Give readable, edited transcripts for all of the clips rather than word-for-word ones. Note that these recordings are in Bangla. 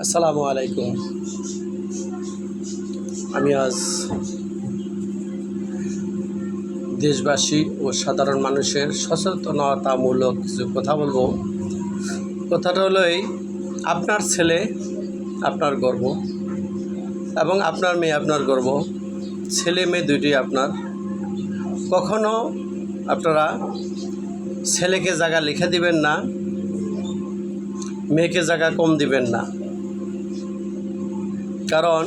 আসসালামু আলাইকুম। আমি আজ দেশবাসী ও সাধারণ মানুষের সচেতনতামূলক কিছু কথা বলবো। কথাটা হলো এই, আপনার ছেলে আপনার গর্ব এবং আপনার মেয়ে আপনার গর্ব। ছেলে মেয়ে দুইটি আপনার। কখনো আপনারা ছেলেকে জায়গা লিখে দিবেন না, মেয়েকে জায়গা কম দিবেন না। কারণ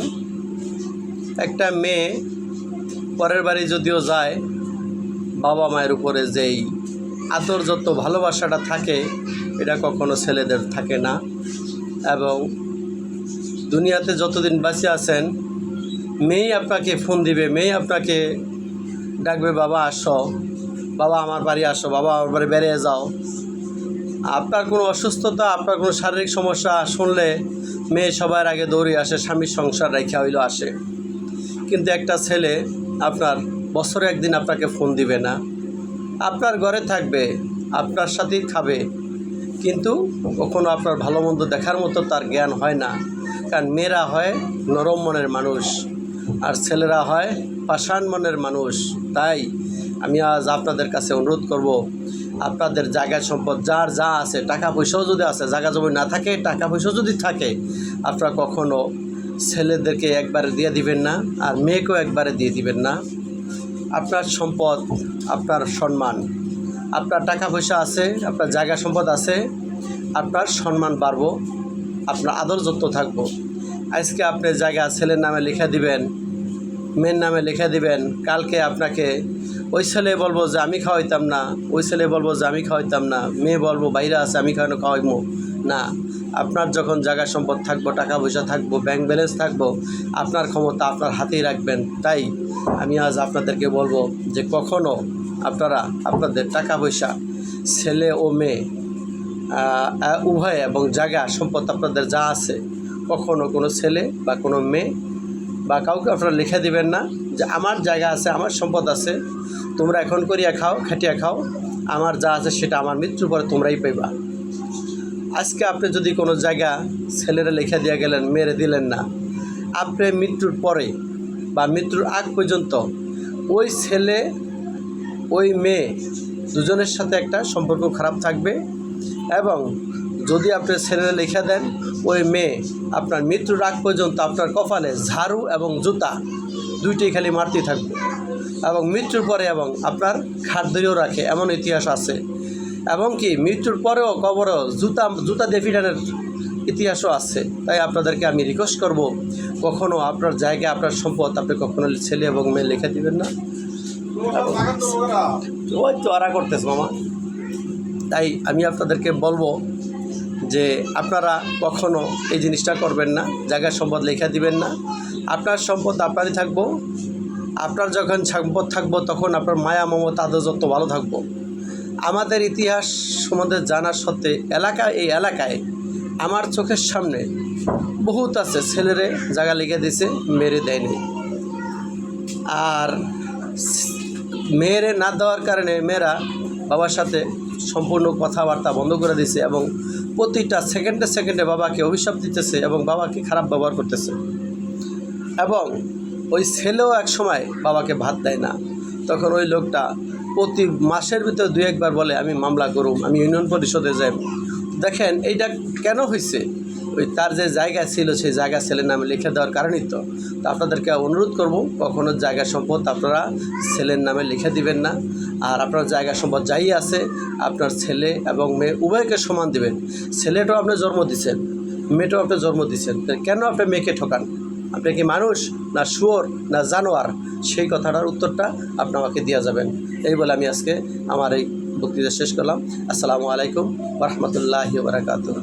একটা মেয়ে পরের বাড়ি যদিও যায়, বাবা মায়ের উপরে যেই আদর যত ভালোবাসাটা থাকে এটা কখনো ছেলেদের থাকে না। এবং দুনিয়াতে যতদিন বেঁচে আছেন, মেয়েই আপনাকে ফোন দিবে, মেয়ে আপনাকে ডাকবে, বাবা আসো, বাবা আমার বাড়ি আসো, বাবা আমার বাড়ি বেরিয়ে যাও। আপনার কোনো অসুস্থতা, আপনার কোনো শারীরিক সমস্যা শুনলে মেয়ে সবার আগে দৌড়ে আসে, স্বামীর সংসার রেখা হইলেও আসে। কিন্তু একটা ছেলে আপনার বছরে একদিন আপনাকে ফোন দিবে না, আপনার ঘরে থাকবে, আপনার সাথেই খাবে, কিন্তু কখনো আপনার ভালো মন্দ দেখার মতো তার জ্ঞান হয় না। কারণ মেয়েরা হয় নরম মনের মানুষ আর ছেলেরা হয় পাষাণ মনের মানুষ। তাই আমি আজ আপনাদের কাছে অনুরোধ করব, আপনাদের জায়গা সম্পদ যার যা আছে, টাকা পয়সাও যদি আছে, জায়গা জমি না থাকে, টাকা পয়সাও যদি থাকে, আপনারা কখনো ছেলেদেরকে একবারে দিয়ে দিবেন না আর মেয়েকেও একবারে দিয়ে দিবেন না। আপনার সম্পদ, আপনার সম্মান, আপনার টাকা পয়সা আছে, আপনার জায়গা সম্পদ আছে, আপনার সম্মান বাড়বো, আপনার আদর যত্ন থাকবো। আজকে আপনি জায়গা ছেলের নামে লিখে দিবেন, মেয়ের নামে লিখে দিবেন, কালকে আপনাকে ওই ছেলে বলবো যে আমি খাওয়াইতাম না, ওই ছেলে বলবো যে আমি খাওয়াইতাম না, মেয়ে বলবো বাইরে আছে আমি খাওয়াইবো না। আপনার যখন জায়গা সম্পদ থাকবো, টাকা পয়সা থাকবো, ব্যাংক ব্যালেন্স থাকবো, আপনার ক্ষমতা আপনার হাতেই রাখবেন। তাই আমি আজ আপনাদেরকে বলবো যে কখনো আপনারা আপনাদের টাকা পয়সা, ছেলে ও মেয়ে উভয় এবং জায়গা সম্পদ আপনাদের যা আছে, কখনো কোনো ছেলে বা কোনো মেয়ে বা কাউকে আপনারা লিখে দিবেন না যে আমার জায়গা আছে, আমার সম্পদ আছে, তোমরা এখন করিয়া খাও, খাটিয়া খাও, আমার যা আছে সেটা আমার মৃত্যুর পরে তোমরাই পাইবা। আজকে আপনি যদি কোনো জায়গা ছেলেরা লিখে দিয়ে গেলেন, মেরে দিলেন না, আপনি মৃত্যুর পরে বা মৃত্যুর আগ পর্যন্ত ওই ছেলে ওই মেয়ে দুজনের সাথে একটা সম্পর্ক খারাপ থাকবে। এবং যদি আপনি ছেলেরা লিখে দেন, ওই মেয়ে আপনার মৃত্যুর আগ পর্যন্ত আপনার কপালে ঝাড়ু এবং জুতা দুইটাই খালি মারতে থাকবে এবং মৃত্যুর পরে এবং আপনার খাট ধরেও রাখে, এমন ইতিহাস আছে। এবং কি মৃত্যুর পরেও কবরও জুতা দিয়ে পিটানোর ইতিহাসও আছে। তাই আপনাদেরকে আমি রিকোয়েস্ট করব, কখনও আপনার জায়গায় আপনার সম্পদ আপনি কখনো ছেলে এবং মেয়ে লিখে দিবেন না। ওই তো আরা করতেছে মামা। তাই আমি আপনাদেরকে বলবো যে আপনারা কখনো এই জিনিসটা করবেন না, জায়গার সম্পদ লেখা দিবেন না। আপনার সম্পদ আপনারই থাকবো, আপনার যখন সম্পদ থাকবো তখন আপনার মায়া মমতা আদর যত ভালো থাকবো। আমাদের ইতিহাস সম্বন্ধে জানার সত্ত্বে এই এলাকায় আমার চোখের সামনে বহুত আছে ছেলেরে জায়গা লিখে দিছে, মেরে দেয়নি। আর মেয়েরে না দেওয়ার কারণে মেয়েরা বাবার সাথে সম্পূর্ণ কথাবার্তা বন্ধ করে দিছে এবং প্রতিটা সেকেন্ডে সেকেন্ডে বাবাকে অভিশাপ দিতেছে এবং বাবাকে খারাপ ব্যবহার করতেছে। এবং ওই ছেলেও এক সময় বাবাকে ভাত দেয় না, তখন ওই লোকটা প্রতি মাসের ভিতরে 2-1 বার বলে আমি মামলা করুম, আমি ইউনিয়ন পরিষদে যাই। দেখেন এইটা কেন হয়েছে? ওই তার যে জায়গা ছিল সেই জায়গা ছেলের নামে লিখে দেওয়ার কারণেই তো। আপনাদেরকে অনুরোধ করব, কখনো জায়গা সম্পদ আপনারা ছেলের নামে লিখে দিবেন না। আর আপনার জায়গা সম্পদ যাই আছে আপনার ছেলে এবং মেয়ে উভয়কে সমান দিবেন। ছেলেটাও আপনি জন্ম দিচ্ছেন, মেয়েটাও আপনি জন্ম দিচ্ছেন, কেন আপনি মেয়েকে ঠকান? আপনি কি মানুষ না শুয়োর না জানোয়ার? সেই কথাটার উত্তরটা আপনি আমাকে দিয়ে যাবেন। এই বলে আমি আজকে আমার এই বক্তৃতা শেষ করলাম। আসসালামু আলাইকুম ওয়া রাহমাতুল্লাহি ওয়া বারাকাতুহু।